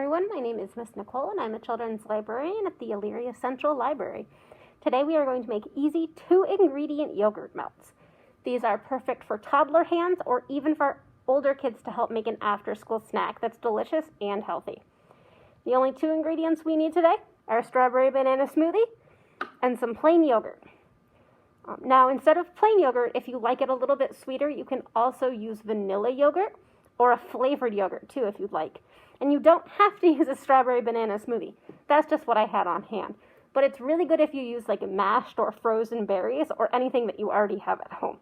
everyone, my name is Miss Nicole and I'm a children's librarian at the Elyria Central Library. Today we are going to make easy 2-ingredient yogurt melts. These are perfect for toddler hands or even for older kids to help make an after-school snack that's delicious and healthy. The only 2 ingredients we need today are a strawberry banana smoothie and some plain yogurt. Now instead of plain yogurt, if you like it a little bit sweeter, you can also use vanilla yogurt or a flavored yogurt too if you'd like. And you don't have to use a strawberry banana smoothie. That's just what I had on hand. But it's really good if you use like mashed or frozen berries or anything that you already have at home.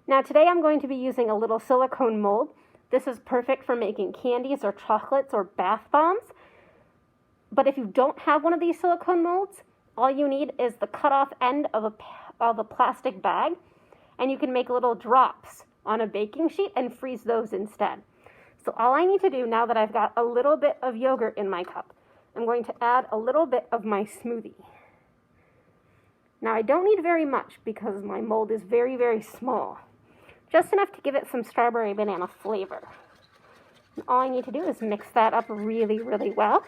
Now today I'm going to be using a little silicone mold. This is perfect for making candies or chocolates or bath bombs. But if you don't have one of these silicone molds, all you need is the cut off end of a plastic bag, and you can make little drops on a baking sheet and freeze those instead. So all I need to do now that I've got a little bit of yogurt in my cup, I'm going to add a little bit of my smoothie. Now I don't need very much because my mold is very, very small. Just enough to give it some strawberry banana flavor. And all I need to do is mix that up really, really well.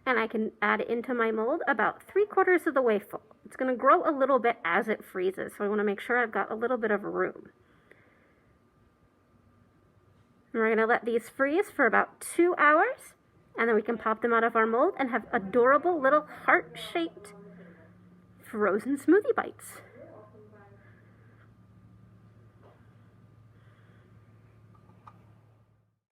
And I can add into my mold about 3/4 of the way full. It's going to grow a little bit as it freezes, so I want to make sure I've got a little bit of room. And we're going to let these freeze for about 2 hours, and then we can pop them out of our mold and have adorable little heart-shaped frozen smoothie bites.